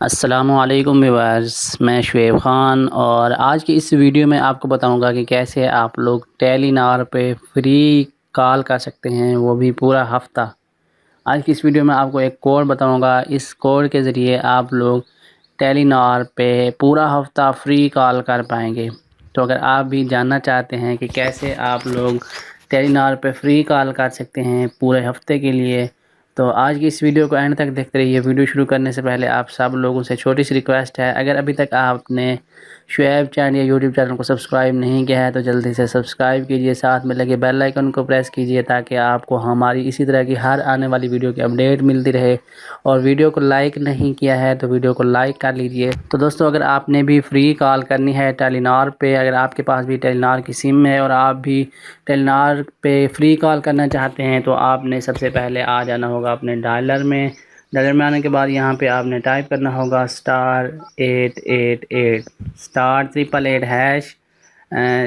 السلام علیکم ویورز، میں شعیب خان اور آج کی اس ویڈیو میں آپ کو بتاؤں گا کہ کیسے آپ لوگ ٹیلی نار پہ فری کال کر سکتے ہیں، وہ بھی پورا ہفتہ۔ آج کی اس ویڈیو میں آپ کو ایک کوڈ بتاؤں گا، اس کوڈ کے ذریعے آپ لوگ ٹیلی نار پہ پورا ہفتہ فری کال کر پائیں گے۔ تو اگر آپ بھی جاننا چاہتے ہیں کہ کیسے آپ لوگ ٹیلی نار پہ فری کال کر سکتے ہیں پورے ہفتے کے لیے، تو آج کی اس ویڈیو کو اینڈ تک دیکھتے رہیے۔ ویڈیو شروع کرنے سے پہلے آپ سب لوگوں سے چھوٹی سی ریکویسٹ ہے، اگر ابھی تک آپ نے شعیب چینل یا یوٹیوب چینل کو سبسکرائب نہیں کیا ہے تو جلدی سے سبسکرائب کیجئے، ساتھ میں لگے بیل آئیکن کو پریس کیجئے تاکہ آپ کو ہماری اسی طرح کی ہر آنے والی ویڈیو کی اپڈیٹ ملتی رہے۔ اور ویڈیو کو لائک نہیں کیا ہے تو ویڈیو کو لائک کر لیجئے۔ تو دوستو، اگر آپ نے بھی فری کال کرنی ہے ٹیلی نار پہ، اگر آپ کے پاس بھی ٹیلی نار کی سم ہے اور آپ بھی ٹیلی نار پہ فری کال کرنا چاہتے ہیں تو آپ نے سب سے پہلے آ جانا ہوگا اپنے ڈائلر میں۔ ڈائلر میں آنے کے بعد یہاں پہ آپ نے ٹائپ کرنا ہوگا *888 *888#۔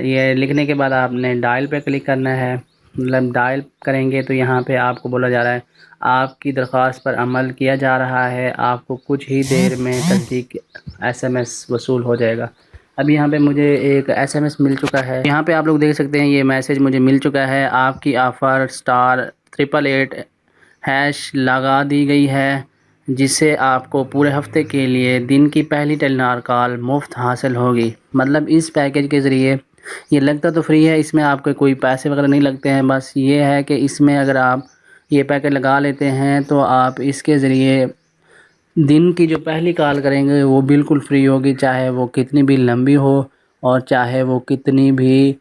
یہ لکھنے کے بعد آپ نے ڈائل پہ کلک کرنا ہے۔ مطلب ڈائل کریں گے تو یہاں پہ آپ کو بولا جا رہا ہے آپ کی درخواست پر عمل کیا جا رہا ہے، آپ کو کچھ ہی دیر میں تصدیق SMS وصول ہو جائے گا۔ اب یہاں پہ مجھے ایک SMS مل چکا ہے، یہاں پہ آپ لوگ دیکھ سکتے ہیں یہ میسج مجھے مل چکا ہے، آپ کی آفر *888# لگا دی گئی ہے، جس سے آپ کو پورے ہفتے کے لیے دن کی پہلی ٹیلی نار کال مفت حاصل ہوگی۔ مطلب اس پیکیج کے ذریعے یہ لگتا تو فری ہے، اس میں آپ کے کوئی پیسے وغیرہ نہیں لگتے ہیں، بس یہ ہے کہ اس میں اگر آپ یہ پیکیج لگا لیتے ہیں تو آپ اس کے ذریعے دن کی جو پہلی کال کریں گے وہ بالکل فری ہوگی، چاہے وہ کتنی بھی لمبی ہو اور چاہے وہ کتنی بھی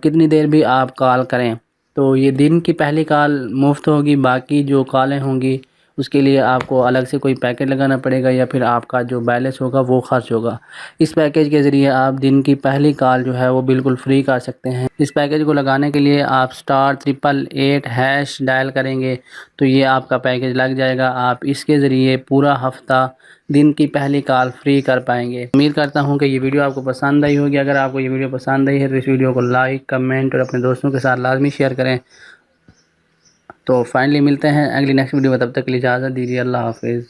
کتنی دیر بھی آپ کال کریں، تو یہ دن کی پہلی کال مفت ہوگی، باقی جو کالیں ہوں گی اس کے لیے آپ کو الگ سے کوئی پیکیج لگانا پڑے گا یا پھر آپ کا جو بیلنس ہوگا وہ خرچ ہوگا۔ اس پیکیج کے ذریعے آپ دن کی پہلی کال جو ہے وہ بالکل فری کر سکتے ہیں۔ اس پیکیج کو لگانے کے لیے آپ *888# ڈائل کریں گے تو یہ آپ کا پیکیج لگ جائے گا، آپ اس کے ذریعے پورا ہفتہ دن کی پہلی کال فری کر پائیں گے۔ امید کرتا ہوں کہ یہ ویڈیو آپ کو پسند آئی ہوگی۔ اگر آپ کو یہ ویڈیو پسند آئی ہے تو اس ویڈیو کو لائک، کمنٹ اور اپنے دوستوں کے ساتھ لازمی شیئر کریں۔ تو فائنلی ملتے ہیں اگلی نیکسٹ ویڈیو میں، تب تک کے لیے اجازت دیجیے، اللہ حافظ۔